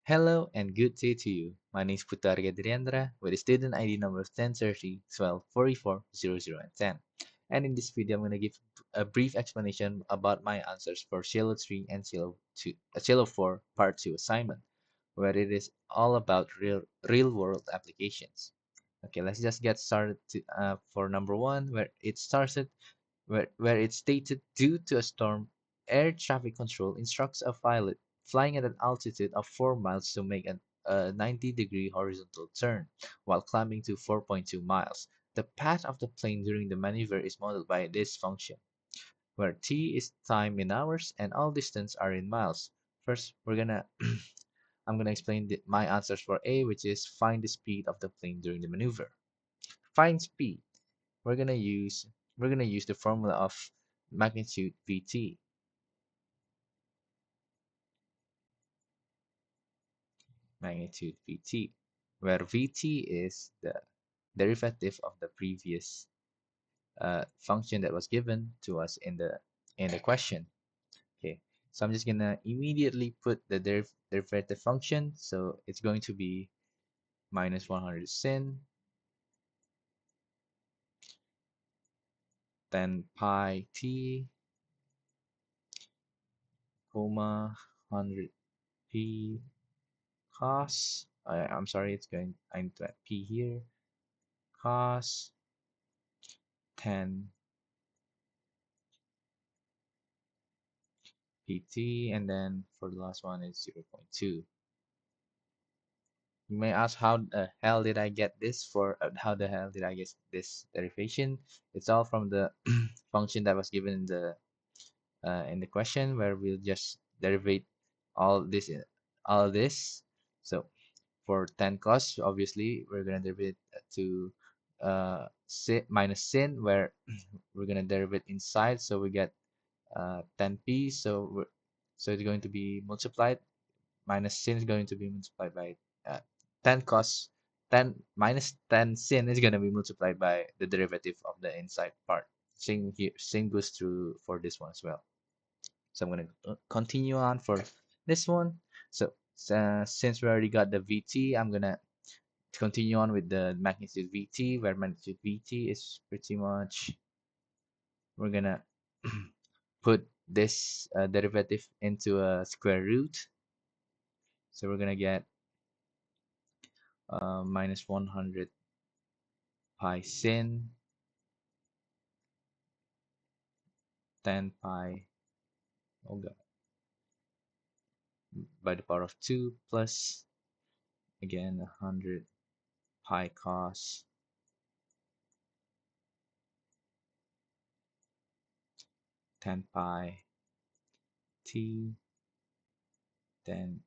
Hello and good day to you. My name is Putarga Driandra with the student ID number 1030 12 44 00 and 10. And in this video, I'm going to give a brief explanation about my answers for CLO3 and CLO2, CLO4 Part 2 assignment, where it is all about real world applications. Okay, let's just get started for number one, where it stated due to a storm, air traffic control instructs a pilot flying at an altitude of 4 miles to make a 90-degree horizontal turn while climbing to 4.2 miles. The path of the plane during the maneuver is modeled by this function, where t is time in hours and all distance are in miles. First, I'm gonna explain my answers for A, which is find the speed of the plane during the maneuver. Find speed. We're gonna use we're gonna use the formula of magnitude Vt, where Vt is the derivative of the previous function that was given to us in the question. Okay, so I'm just gonna immediately put the derivative function. So it's going to be minus 100 sin 10 pi t comma 100 p cos. I'm sorry, I need to add p here. Cos 10 pt, and then for the last one is 0.2. You may ask how the hell did I get this how the hell did I get this derivation? It's all from the function that was given in the question, where we'll just derivate all this all this. So for 10 cos, obviously we're gonna derive it to sin minus sin, where we're gonna derive it inside, so we get 10p. So it's going to be multiplied, minus sin is going to be multiplied by 10 cos 10 minus 10 sin is going to be multiplied by the derivative of the inside part. Same goes through for this one as well. So I'm going to continue on for this one. So since we already got the Vt, I'm going to continue on with the magnitude Vt, where magnitude Vt is pretty much, we're going to put this derivative into a square root. So we're going to get minus 100 pi sin 10 pi, oh god, by the power of 2 plus again 100 pi cos 10 pi t, then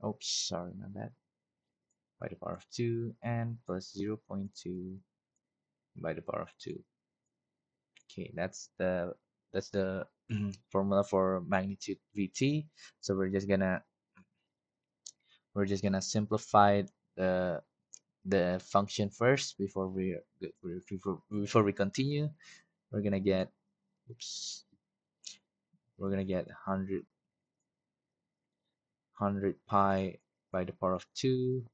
oops, sorry, my bad, by the power of 2 and plus 0.2 by the power of 2. Okay, that's the formula for magnitude Vt. So we're just gonna simplify the function first before we continue. We're gonna get oops we're gonna get 100 pi by the power of 2,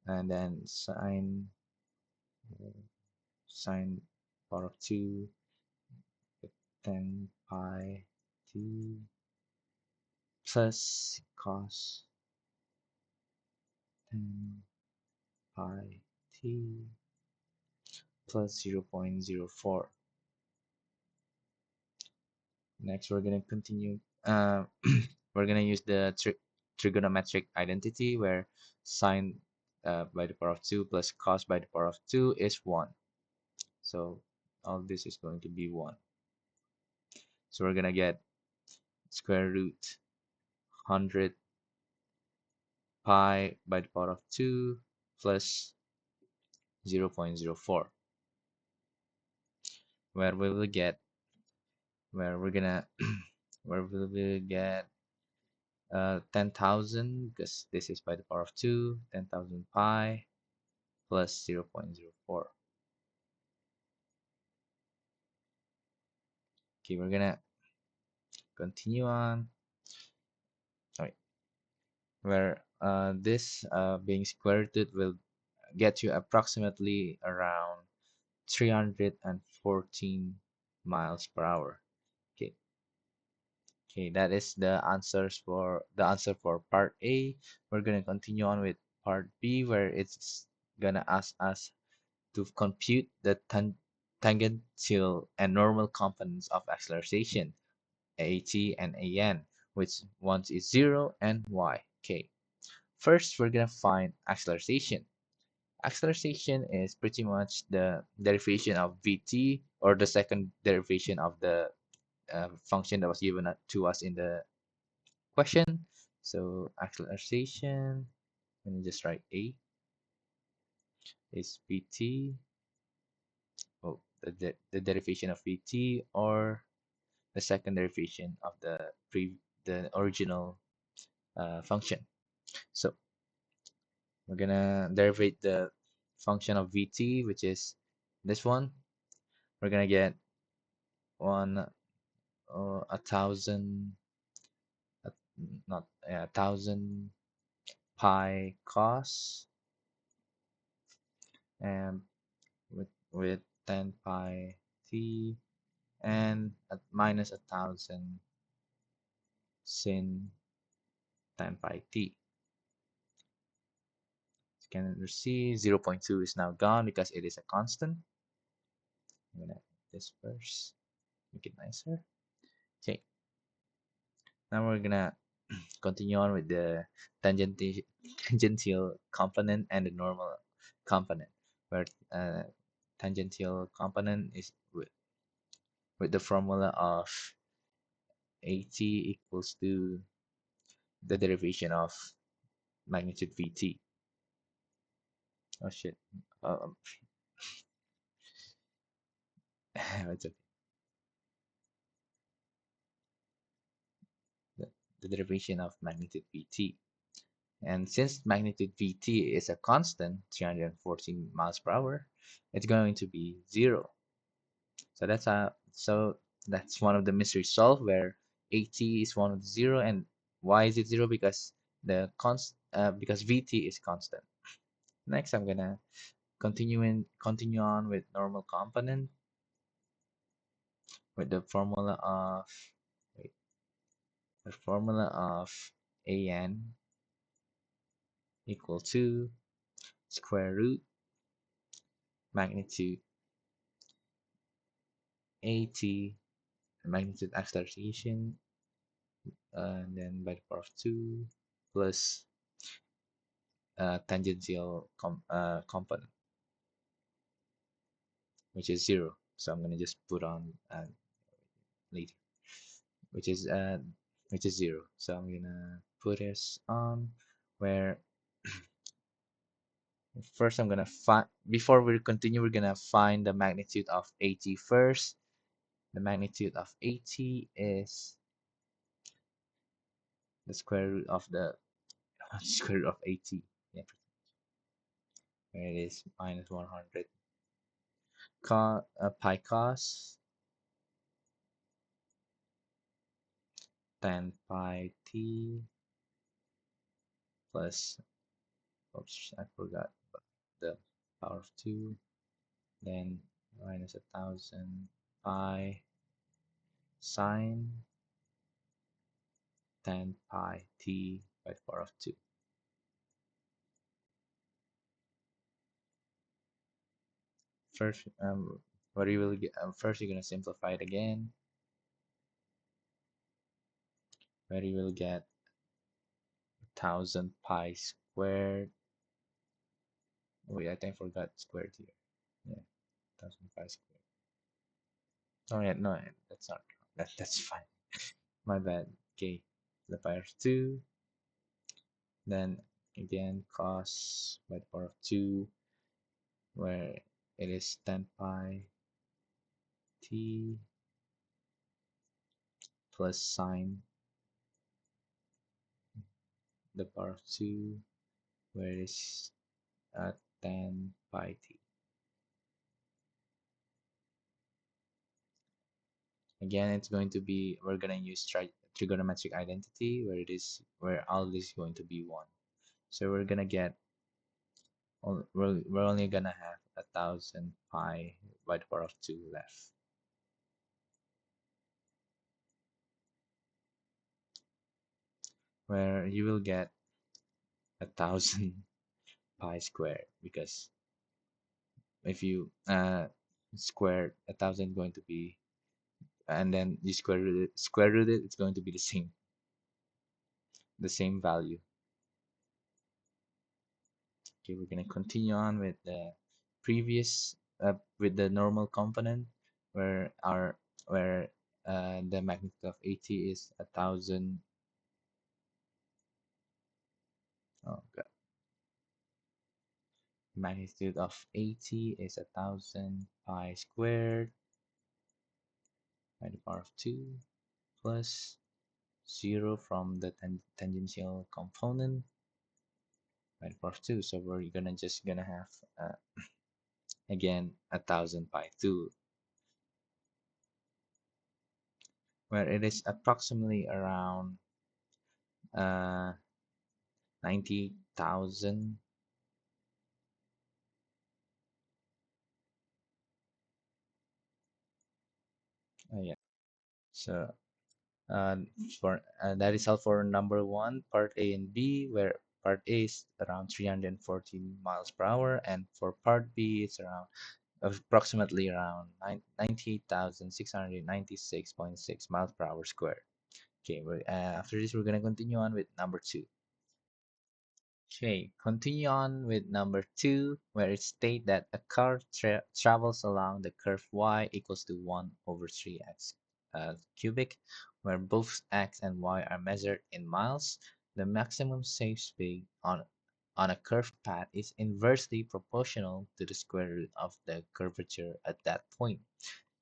and then sine power of 2 10 pi t plus cos 10 pi t plus 0.04. Next, we're gonna continue. We're gonna use the trigonometric identity, where sine by the power of 2 plus cos by the power of 2 is 1. So all this is going to be 1. So we're gonna get square root 100 pi by the power of 2 plus 0.04, where we will get where we're gonna where we will get 10,000, because this is by the power of 2, 10,000 pi plus 0.04. Okay, we're gonna continue on. Sorry, where this being square rooted will get you approximately around 314 miles per hour. Okay, okay, that is the answer for part A. We're gonna continue on with part B, where it's gonna ask us to compute the tangential and normal components of acceleration, at and an, which one is 0 and y. Okay, first we're gonna find acceleration. Acceleration is pretty much the derivation of vt, or the second derivation of the function that was given to us in the question. So acceleration, let me just write a is vt, oh, the derivation of vt, or the second derivation of the original function. So we're gonna derive the function of vt, which is this one. We're gonna get one, 1,000, uh, not yeah, 1,000 pi cos, and with 10 pi t, and at minus 1,000 sin 10 pi t. Can you see 0.2 is now gone because it is a constant. I'm gonna this first, make it nicer. Okay, now we're gonna continue on with the tangential tangential component and the normal component, where tangential component is with the formula of at equals to the derivation of magnitude vt. Oh shit. Um, it's okay. The, the derivation of magnitude vt. And since magnitude vt is a constant, 314 miles per hour, it's going to be 0. So that's one of the mysteries solved, where at is one of the 0, and why is it 0? Because because vt is constant. Next, I'm gonna continue on with normal component, with wait, the formula of an equal to square root magnitude at, magnitude acceleration, and then by the power of 2 plus tangential component, which is 0. So I'm gonna just put on later, which is uh which is 0. So I'm gonna put this on, where first I'm gonna find, before we continue, we're gonna find the magnitude of at first. The magnitude of at is the square root of the square root of at. Yeah, where it is minus 100 pi cos 10 pi t plus, oops, I forgot the power of 2, then minus 1,000 pi sine 10 pi t by the power of 2. First, what you will get, first you're gonna simplify it again, where you will get 1,000 pi squared. Wait, I think I forgot squared here. Yeah, 1,000 pi squared. Oh yeah, no, that's not, that's fine. My bad. Okay, the power of 2, then again cos by the power of 2, where it is 10 pi t plus sine the power of 2, where it is 10 pi t. Again, it's going to be, we're gonna use trigonometric identity, where it is where all is going to be 1. So we're gonna get we're only gonna have 1,000 pi by the power of 2 left, where you will get 1,000 pi squared, because if you square 1,000, going to be, and then you square root it, it's going to be the same value. Okay, we're going to continue on with the previous with the normal component, where our where the magnitude of 80 is 1,000. Oh god, magnitude of 80 is 1,000 pi squared by the power of 2 plus 0 from the tangential component by the power of 2. So we're gonna just gonna have again 1,000 pi 2, where it is approximately around uh 90,000. Yeah. So uh, for that is all for number one, part A and B, where part A is around 314 miles per hour, and for part B it's around approximately around 98,696.6 miles per hour squared. Okay, after this we're gonna continue on with number two. Okay, continue on with number two, where it states that a car travels along the curve y equals to 1 over 3x cubic, where both x and y are measured in miles. The maximum safe speed on a curved path is inversely proportional to the square root of the curvature at that point.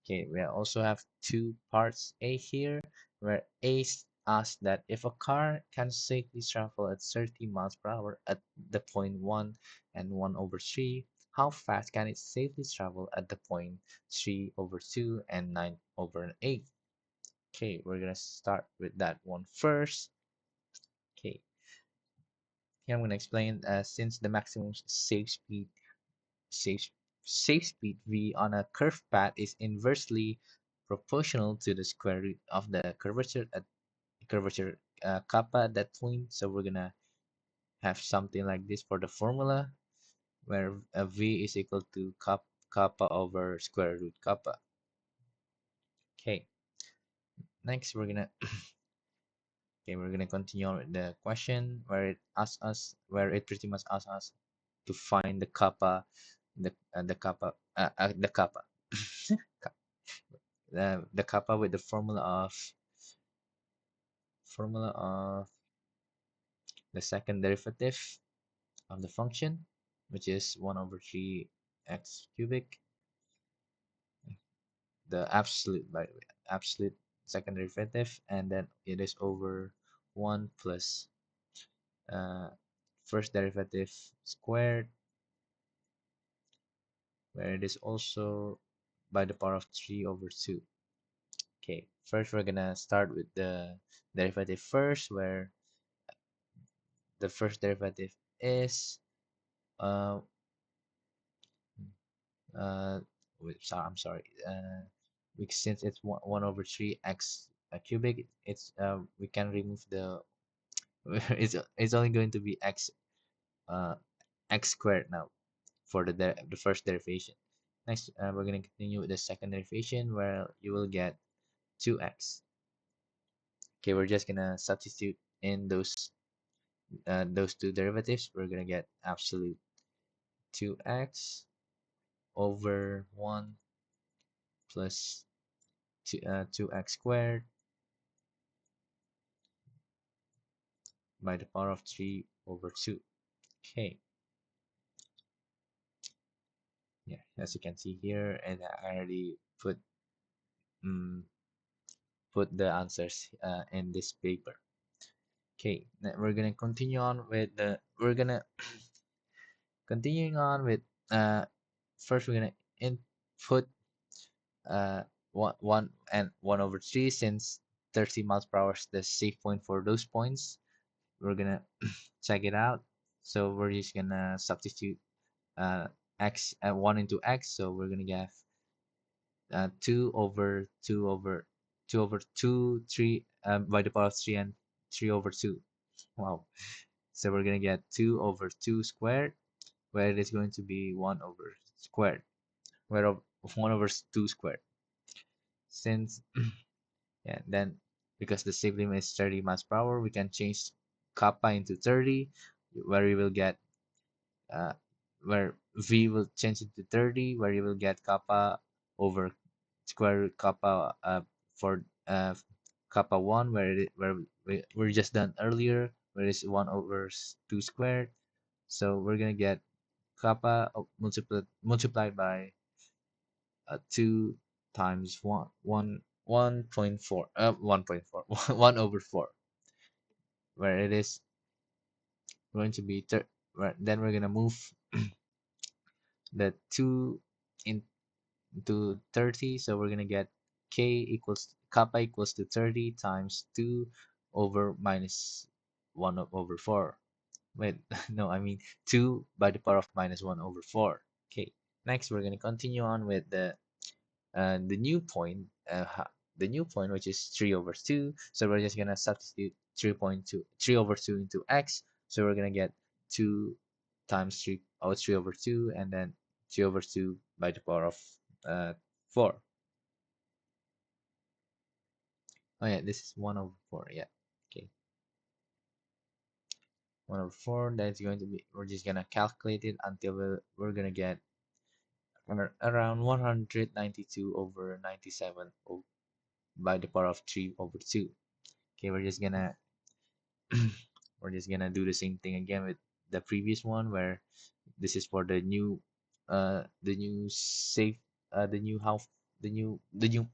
Okay, we also have two parts A here, where A asks that if a car can safely travel at 30 miles per hour at the point 1 and 1 over 3, how fast can it safely travel at the point 3 over 2 and 9 over 8? Okay, we're gonna start with that one first. Okay, here I'm gonna explain since the maximum safe, safe speed v on a curved path is inversely proportional to the square root of the curvature kappa at that point. So we're gonna have something like this for the formula, where v is equal to kappa over square root kappa. Okay, next we're gonna continue on with the question, where it asks us where it pretty much asks us to find the kappa, the kappa the kappa with the formula of the second derivative of the function, which is 1 over 3 x cubic, the absolute, by the way, absolute second derivative, and then it is over 1 plus uh, first derivative squared, where it is also by the power of 3 over 2. Okay, first we're gonna start with the derivative first, where the first derivative is uh, uh I'm sorry, since it's 1 over 3 x cubic, it's we can remove the it's only going to be uh x squared now for the first derivation. Next, we're going to continue with the second derivation, where you will get 2x. Okay, we're just gonna substitute in those two derivatives. We're gonna get absolute 2x over 1 plus 2x squared by the power of 3 over 2. Okay, yeah, as you can see here, and I already mm, put the answers in this paper. Okay, now we're gonna continue on with the we're gonna continuing on with uh first we're gonna input uh 1 over 3, since 30 miles per hour is the safe point for those points. We're gonna check it out. So we're just gonna substitute x 1 into x. So we're gonna get 2 over 2 over 2 over 2 3 by the power of 3 and 3 over 2. Wow. So we're gonna get 2 over 2 squared, where it is going to be 1 over squared, where 1 over 2 squared. Since yeah, then because the safe limit is 30 miles per hour, we can change kappa into 30, where we will get uh, where v will change it to 30, where you will get kappa over square root kappa for kappa 1, where we're just done earlier, where it's 1 over 2 squared. So we're gonna get kappa multiplied by 2 times 1.4 1.4 1 over 4, where it is going to be then we're gonna move the 2 into 30, so we're gonna get k equals kappa equals to 30 times 2 over minus 1 over 4. Wait, no, I mean 2 by the power of minus 1 over 4. Okay, next we're gonna continue on with the new point, the new point, which is 3 over 2. So we're just gonna substitute 3 over 2 into x. So we're gonna get 2 times 3, 3 over 2, and then 3 over 2 by the power of 4. Oh yeah, this is 1 over 4. Yeah, okay, 1 over 4. That's going to be, we're just gonna calculate it until we're gonna get around 192 over 97 by the power of 3 over 2. Okay, we're just gonna do the same thing again with the previous one, where this is for the new safe the new how the new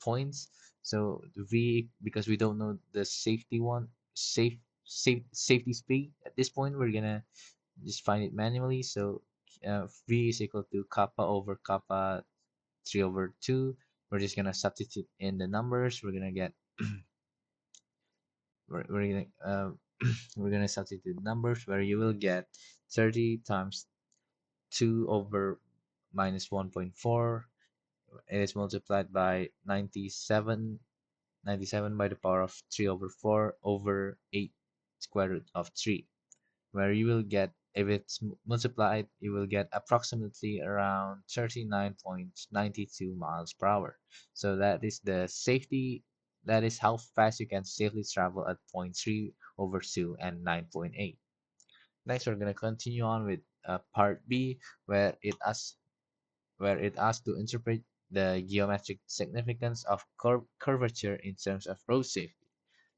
points. So v, because we don't know the safety one, safety speed at this point, we're gonna just find it manually. So v is equal to kappa over kappa 3 over 2. We're just gonna substitute in the numbers. We're gonna we're gonna substitute numbers, where you will get 30 times 2 over minus 1.4. It is multiplied by 97 by the power of 3 over 4 over 8 square root of 3, where you will get, if it's multiplied, you will get approximately around 39.92 miles per hour. So that is how fast you can safely travel at point 3 over 2 and 9.8. Next, we're going to continue on with part B, where it asks to interpret the geometric significance of curvature in terms of road safety.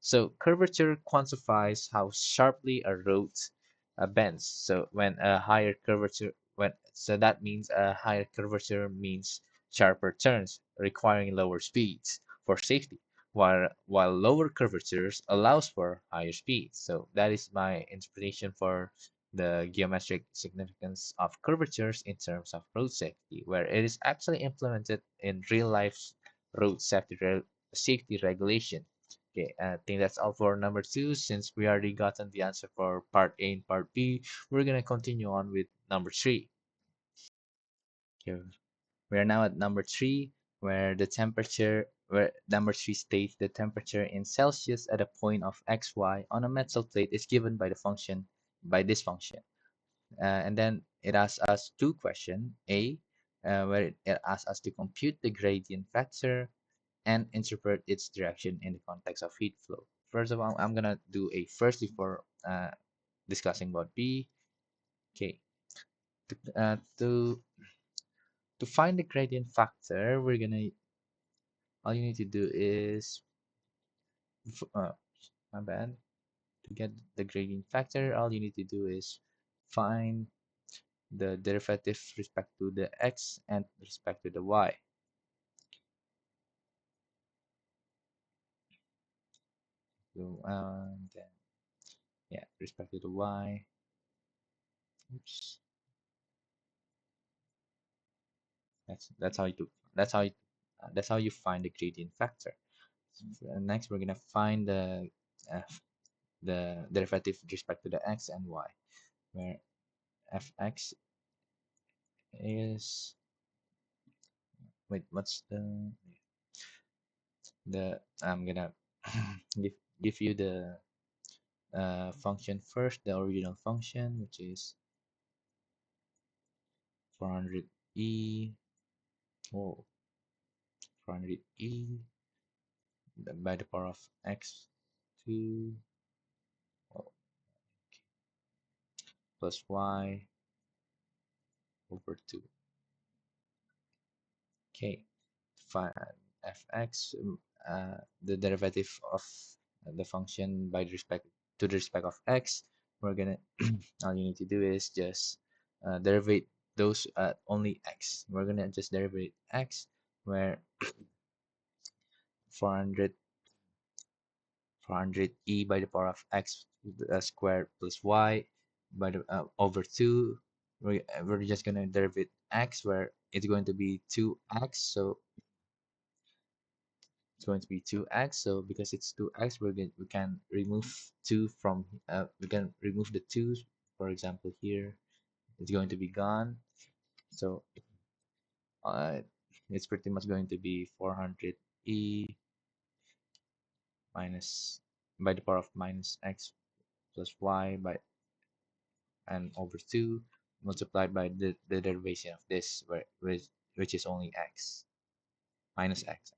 So curvature quantifies how sharply a road bends. So when a higher curvature, when so that means a higher curvature means sharper turns, requiring lower speeds for safety, while lower curvatures allows for higher speeds. So that is my interpretation for the geometric significance of curvatures in terms of road safety, where it is actually implemented in real life road safety regulation. Okay, I think that's all for number two. Since we already gotten the answer for part A and part B, we're gonna continue on with number three. Okay, we are now at number three, where number three states the temperature in Celsius at a point of xy on a metal plate is given by this function. And then it asks us two questions. A, where it asks us to compute the gradient factor and interpret its direction in the context of heat flow. First of all, I'm gonna do a first before discussing about B. Okay, to find the gradient factor, we're gonna all you need to do is my bad. To get the gradient factor, all you need to do is find the derivative respect to the x and respect to the y. So then yeah, respect to the y. Oops. That's how you do. That's how you find the gradient factor. So, next, we're gonna find uh, the derivative with respect to the x and y. Where? fx is, wait, what's the I'm gonna give give you the function first, the original function, which is 400e, oh, 400e by the power of x 2, oh, plus y over 2. Okay, find fx, the derivative of the function by the respect to the respect of x. We're gonna all you need to do is just derivate those only x. We're gonna just derivate x, where 400 e by the power of x squared plus y by the over 2. We're just gonna derivate x, where it's going to be 2x, so it's going to be 2x. So because it's 2x, we can remove 2 from we can remove the 2's. For example, here it's going to be gone. So uh, it's pretty much going to be 400e minus by the power of minus x plus y by and over 2 multiplied by the derivation of this, which is only x minus x.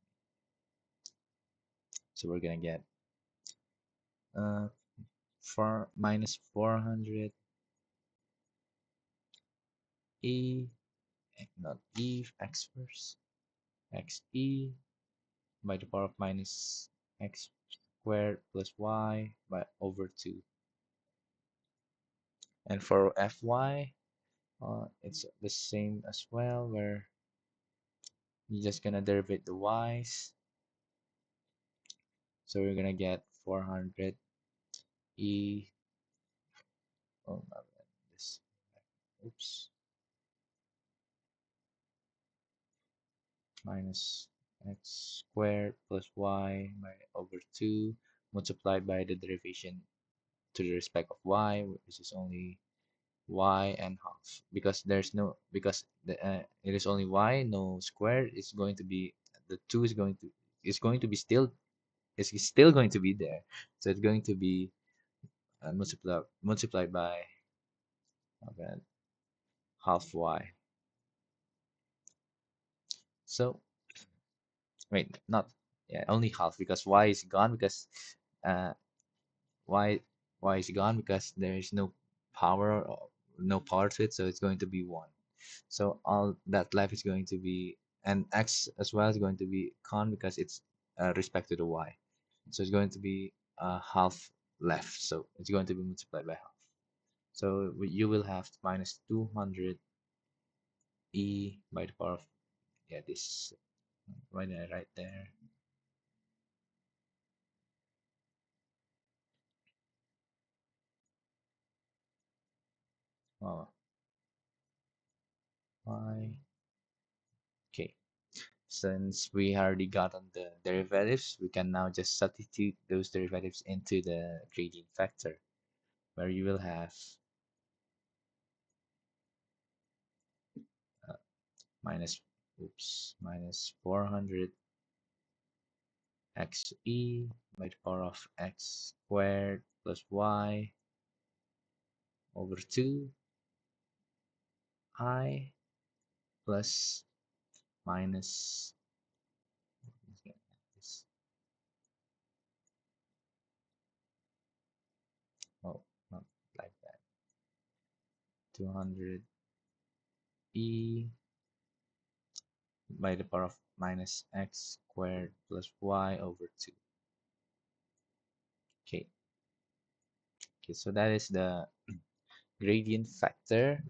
So we're gonna get uh 4 minus 400 e, not e, x first, x e by the power of minus x squared plus y by over 2. And for fy, it's the same as well, where you're just gonna derivate the y's. So we're gonna get 400 e, oh my bad, this, oops, minus x squared plus y by over 2 multiplied by the derivation to the respect of y, which is only y and half, because there's no, because it is only y, no square. It's going to be, the 2 is going to be still, it's still going to be there, so it's going to be multiplied by uh, half y. So wait, not, yeah, only half, because y is gone, because uh y is gone because there is no power, no power to it, so it's going to be 1. So all that left is going to be, and x as well is going to be con, because it's respect to the y, so it's going to be half left, so it's going to be multiplied by half. So you will have minus 200 e by the power of, yeah, this, why did I write there, oh, y, okay. Since we already got on the derivatives, we can now just substitute those derivatives into the gradient factor, where you will have uh, minus, oops, minus 400 xe by the power of x squared plus y over 2 I plus minus, oh, not like that, 200 e by the power of minus x squared plus y over 2. Okay, okay, so that is the gradient factor.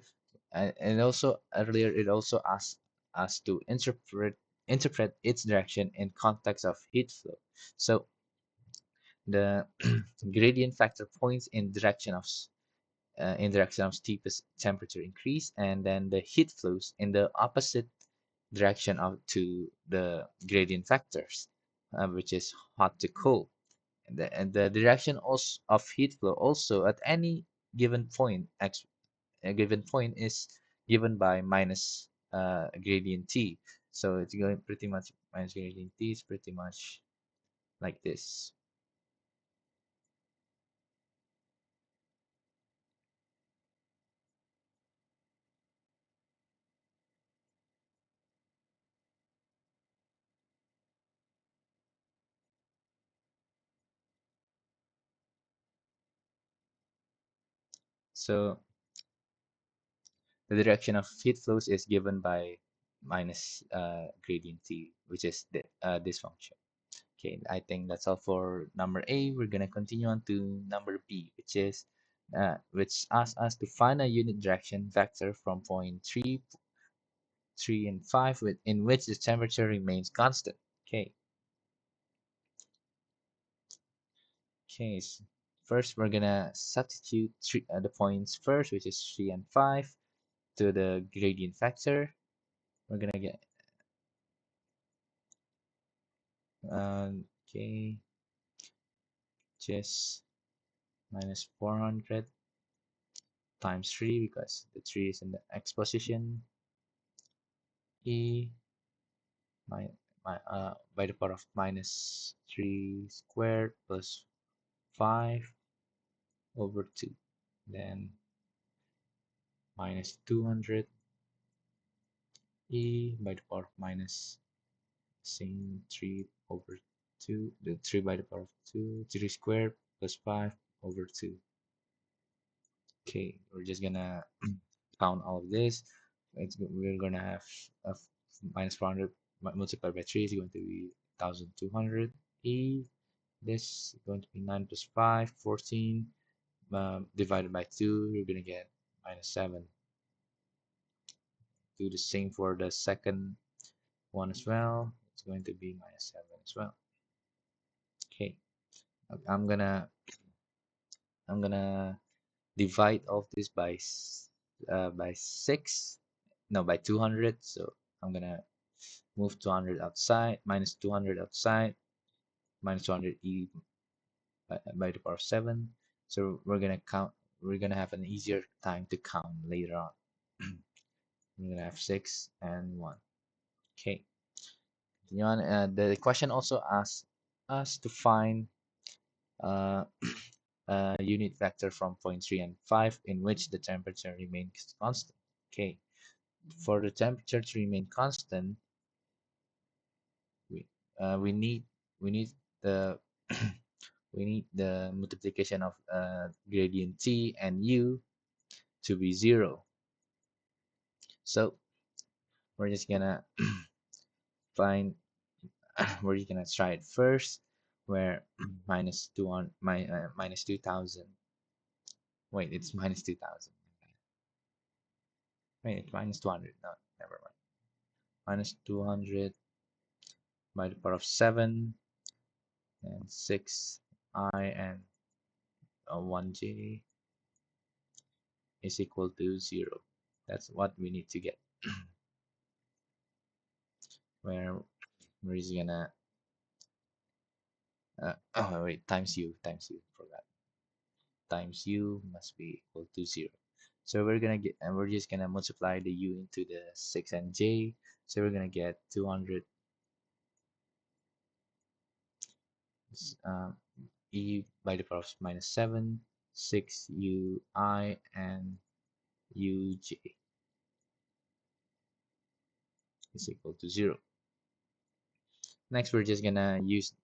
And also earlier it also asked us to interpret its direction in context of heat flow. So the gradient factor points in direction of steepest temperature increase, and then the heat flows in the opposite direction of to the gradient factors, which is hot to cold. And the direction also of heat flow also at any given point x a given point is given by minus gradient t. So it's going pretty much minus gradient t is pretty much like this. So the direction of heat flows is given by minus gradient t, which is this function. Okay, I think that's all for number A. We're gonna continue on to number B, which asks us to find a unit direction vector from point 3, 3, and 5 in which the temperature remains constant. Okay, okay. First, we're gonna substitute the points first, which is 3 and 5, to the gradient vector. We're gonna get okay, just minus 400 times 3 because the 3 is in the x position. E by the power of minus 3 squared plus 5 over 2. Then minus 200 e by the power of minus same 3 over 2. The 3 by the power of 2. 3 squared plus 5 over 2. Okay, we're just gonna count all of this. We're gonna have minus 400 multiplied by 3 is going to be 1200 e. This is going to be 9 plus 5, 14. Divided by 2, you're going to get minus 7. Do the same for the second one as well. It's going to be minus 7 as well. Okay, I'm gonna I'm gonna divide all of this by 6. No, by 200. So I'm gonna move 200 outside, minus 200 outside, minus 200 e by the power of 7. So we're gonna count. We're gonna have an easier time to count later on. We're gonna have 6 and 1. Okay. Continue on. The question also asks us to find uh, a unit vector from point 3 and 5 in which the temperature remains constant. Okay. For the temperature to remain constant, we we need we need the we need the multiplication of gradient t and u to be 0. So we're just gonna find we're just gonna try it first, where minus 2 on minus 2000. Wait, it's minus 2000. Wait, it's minus 200. No, never mind. Minus 200 by the power of 7 and 6 I and 1j is equal to 0. That's what we need to get. Where we're just gonna oh wait, times u for that. Times u must be equal to 0. So we're gonna get, and we're just gonna multiply the u into the 6 and j. So we're gonna get 200 um, e by the power of minus 7, 6 ui, and uj is equal to 0. Next, we're just gonna use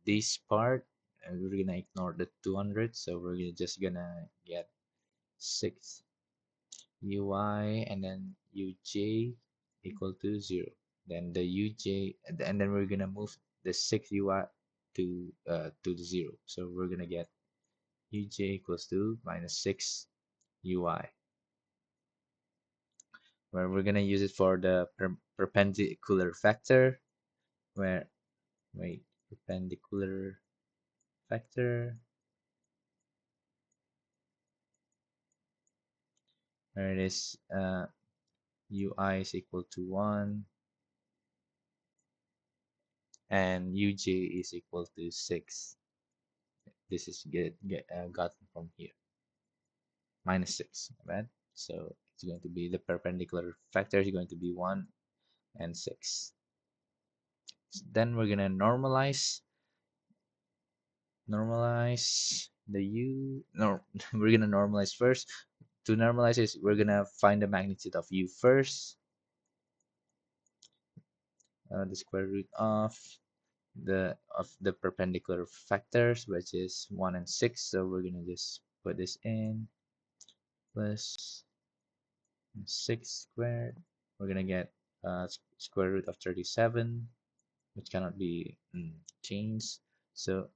this part, and we're gonna ignore the 200. So we're just gonna get 6 ui and then uj equal to 0. Then the uj, and then we're gonna move the 6 ui to the 0. So we're gonna get uj equals to minus 6 ui, where we're gonna use it for the perpendicular vector, where wait perpendicular vector, where it is ui is equal to 1 and uj is equal to 6. This is gotten from here, minus 6, right? So it's going to be the perpendicular factor is going to be 1 and 6. Then we're gonna normalize the u. No, we're gonna normalize first. To normalize this, we're gonna find the magnitude of u first. The square root of the perpendicular factors, which is 1 and 6. So we're gonna just put this in plus 6 squared. We're gonna get square root of 37, which cannot be changed. So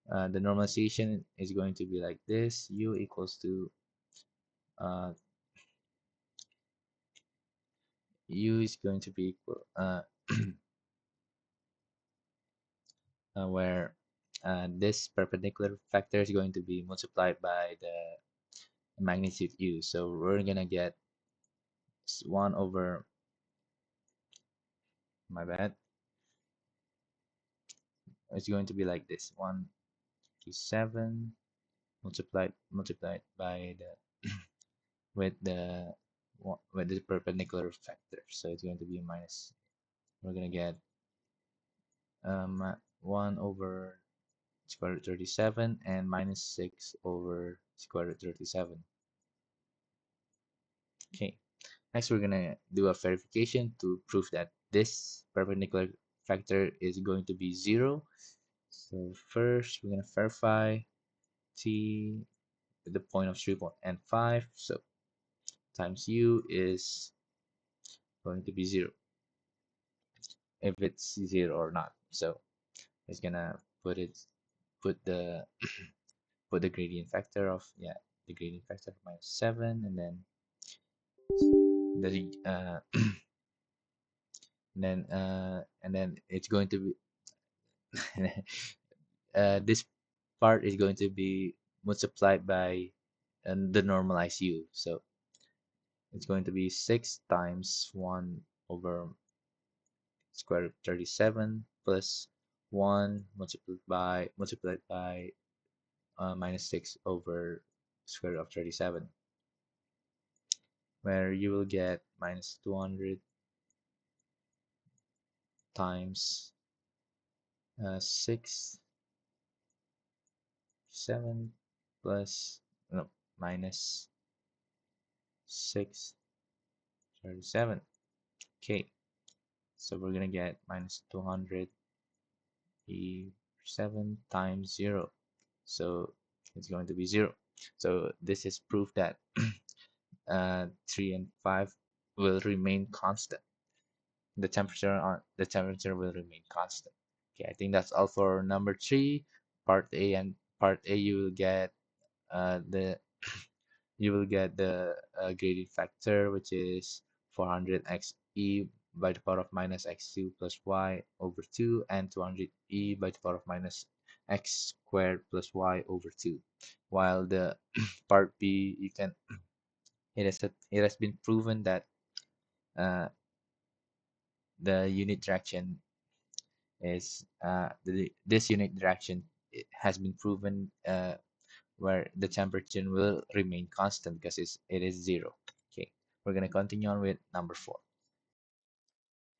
the normalization is going to be like this: u equals to uh, u is going to be equal where this perpendicular factor is going to be multiplied by the magnitude u. So we're gonna get 1 over, my bad, it's going to be like this: 157 multiplied by the with the with the perpendicular factor. So it's going to be minus. We're gonna get 1 over square root 37 and minus 6 over square root 37. Okay. Next, we're gonna do a verification to prove that this perpendicular factor is going to be 0. So first, we're gonna verify t at the point of 3.5. So times u is going to be 0 if it's 0 or not. So it's gonna put the put the gradient factor of, yeah, the gradient factor of minus 7, and then the and then it's going to be this part is going to be multiplied by the normalized u. So it's going to be 6 times 1 over square root 37 plus 1 multiplied by minus 6 over square root of 37, where you will get minus 200 times 6 7 plus, no, minus 6 37. Okay, so we're gonna get minus 287 times 0. So it's going to be 0. So this is proof that 3 and 5 will remain constant. The temperature will remain constant. Okay, I think that's all for number 3. Part A, and part A you will get the gradient factor, which is 400x e by the power of minus x2 plus y over 2, and 200 e by the power of minus x squared plus y over 2. While the part B, it has been proven that uh, the unit direction this unit direction, it has been proven where the temperature will remain constant because it is 0. Okay, we're gonna continue on with number 4.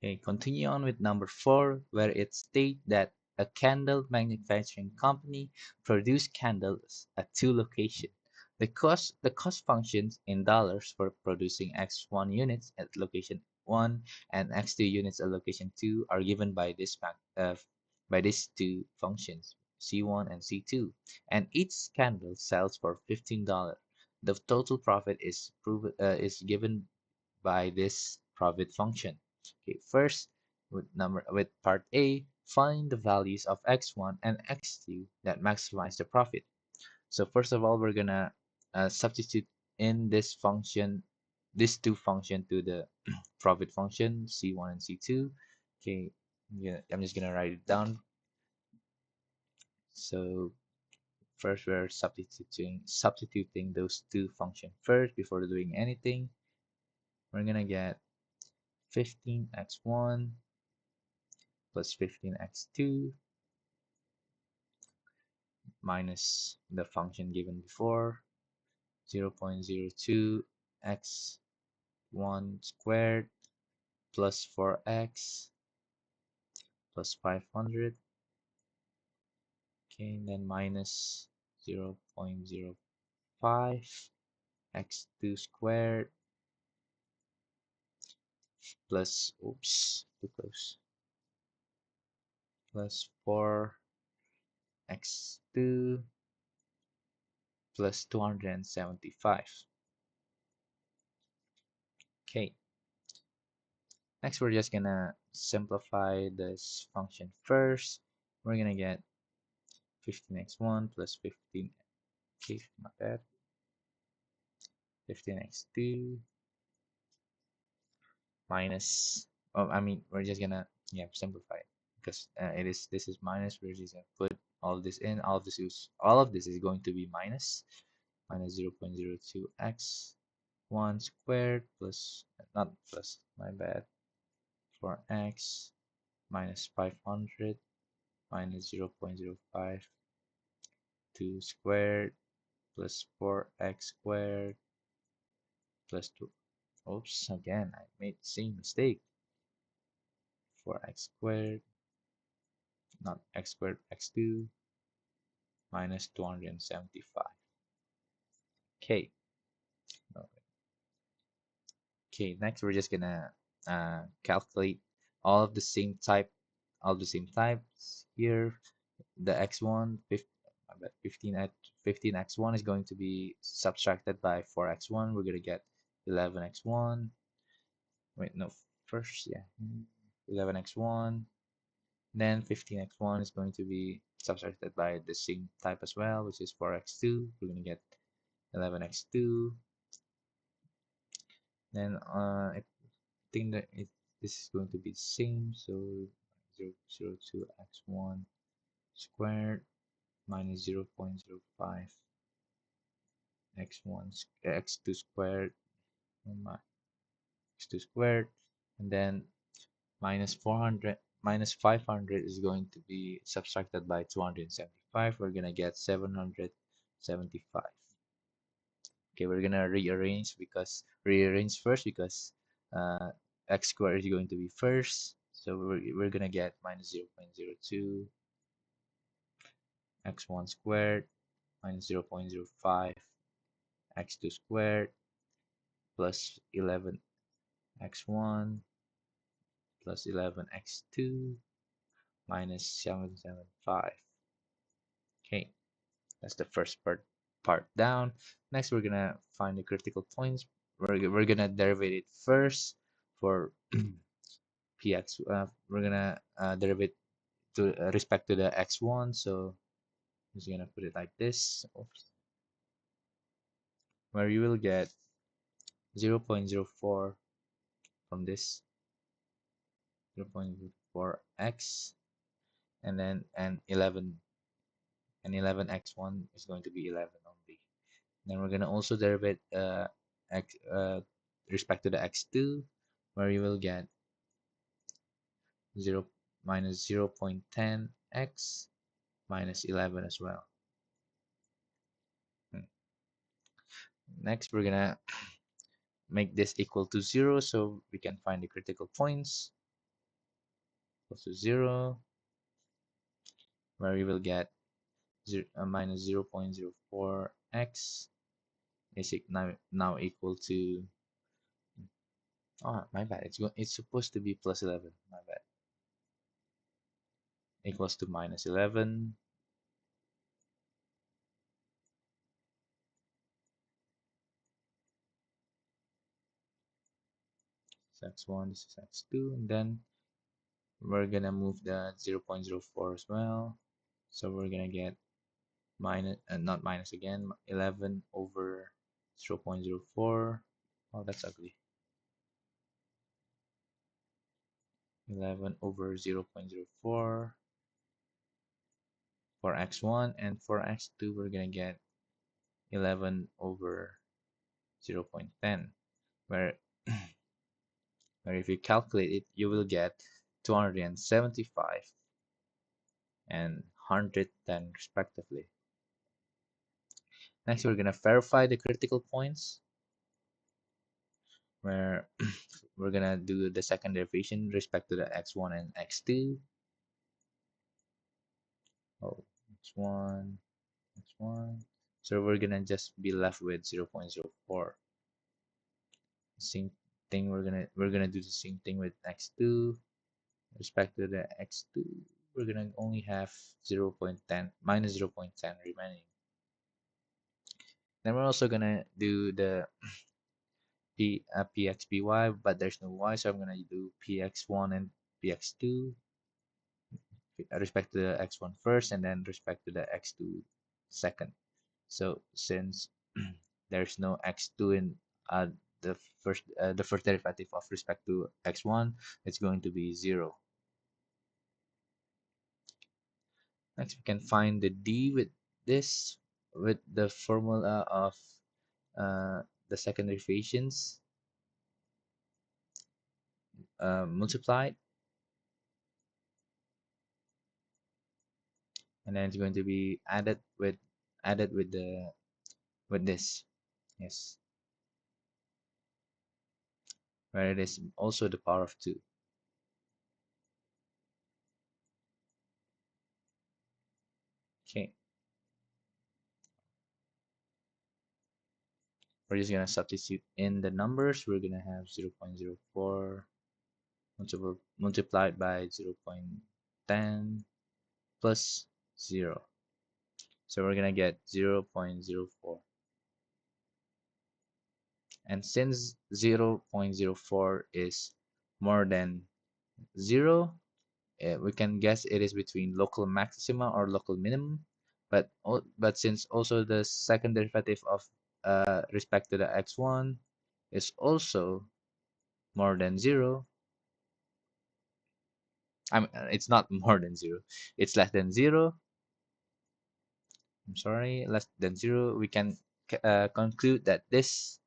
Okay, continue on with number 4, where it states that a candle manufacturing company produced candles at 2 locations. The cost functions in dollars for producing X1 units at location 1 and X2 units at location 2 are given by these two functions, C1 and C2, and each candle sells for $15. The total profit is given by this profit function. Okay, first, with part A, find the values of x1 and x2 that maximize the profit. So first of all, we're gonna substitute in this two function to the profit function, c1 and c2. Okay, yeah, I'm just gonna write it down. So first, we're substituting those two functions first before doing anything. We're gonna get 15x1 plus 15x2 minus the function given before, 0.02 x1 squared plus 4x plus 500. Okay, and then minus 0.05 x2 squared plus, oops, too close, plus 4x2 plus 275. Okay, next we're just gonna simplify this function first. We're gonna get 15x1 plus 15, okay, my bad, 15x2 minus, oh, I mean, we're just gonna, yeah, simplify it because this is minus. We're just gonna put all this in. All of this is going to be minus 0.02 x 1 squared plus, not plus, my bad, for x minus 500 minus 0.05 2 squared plus 4x squared plus 2. Oops, again, I made the same mistake. 4x squared, not x squared, x2 minus 275. Okay. Okay, next we're just gonna calculate all of the same type, all the same types here. The x1, 15 at 15x1 is going to be subtracted by 4x1. We're gonna get 11x1. Wait, no, first, yeah, 11x1. Then 15x1 is going to be subtracted by the same type as well, which is 4x2. We're gonna get 11x2. Then I think that this is going to be the same. So 0.02x1 squared minus 0.05 x1 x2 squared x2 squared, and then minus 400 minus 500 is going to be subtracted by 275. We're gonna get 775. Okay, we're gonna rearrange first because uh, x squared is going to be first. So we're gonna get minus 0.02 x1 squared minus 0.05 x2 squared plus 11 x1 plus 11 x2 minus 775. Okay, that's the first part down. Next, we're gonna find the critical points. We're gonna derive it first for px. We're gonna derive it to respect to the x1. So I'm just gonna put it like this. Oops. Where you will get 0.04 from this 0.04x, and then and 11x1 is going to be 11 only. Then we're gonna also derive it x respect to the x2, where you will get 0 minus 0.10 x minus 11 as well. Next, we're gonna make this equal to 0 so we can find the critical points. Equal to 0, where we will get minus 0.04 x is now equal to, oh, my bad, it's supposed to be plus 11, my bad, equals to minus 11. This is x1, this is x2, and then we're gonna move the 0.04 as well. So we're gonna get minus, not minus again, 11 over 0.04. Oh, that's ugly. 11 over 0.04 for x1, and for x2 we're gonna get 11 over 0.10, where where if you calculate it you will get 275 and 110 respectively. Next we're gonna verify the critical points. where we're gonna do the second derivation respect to the x1 and x2. Oh, x1, x1. So we're gonna just be left with 0.04. Same thing. We're gonna do the same thing with x2 respect to the x2. We're gonna only have 0.10 minus 0.10 remaining. Then we're also gonna do the pxpy, but there's no y, so I'm gonna do px1 and px2 respect to the x1 first, and then respect to the x2 second. So since there's no x2 in uh, the first derivative of respect to x1, it's going to be 0. Next, we can find the d with this with the formula of the second derivations multiplied, and then it's going to be added with the with this. Yes, where it is also the power of 2. Okay, we're just gonna substitute in the numbers. We're gonna have 0.04 multiplied by 0.10 plus 0. So we're gonna get 0.04. And since 0.04 is more than 0, we can guess it is between local maxima or local minimum. But since also the second derivative of respect to the x1 is also more than 0, I mean, it's not more than 0, it's less than 0. I'm sorry, less than 0. We can conclude that this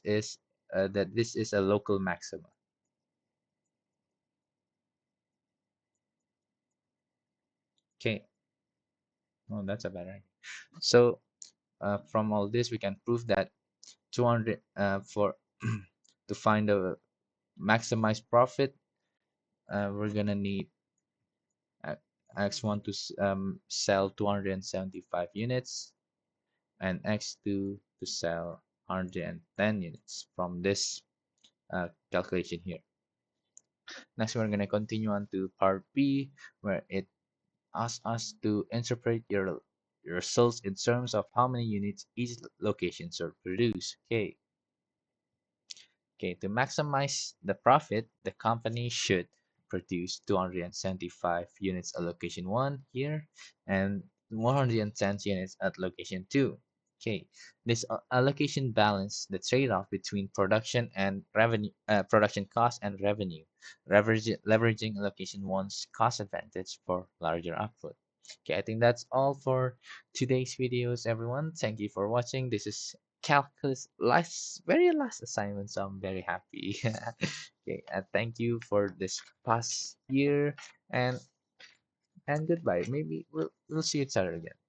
is that this is a local maxima. Okay, oh, that's a better idea. So from all this, we can prove that 200 for to find the maximized profit, we're gonna need uh, x1 to sell 275 units and x2 to sell 110 units from this calculation here. Next, we're gonna continue on to part B, where it asks us to interpret your results in terms of how many units each location should produce. Okay, to maximize the profit, the company should produce 275 units at location 1 here and 110 units at location 2. Okay, this allocation balance the trade-off between production and revenue, production cost and revenue, leveraging location 1's cost advantage for larger output. Okay, I think that's all for today's videos, everyone. Thank you for watching. This is calculus very last assignment, so I'm very happy. Okay, and thank you for this past year, and goodbye. Maybe we'll see each other again.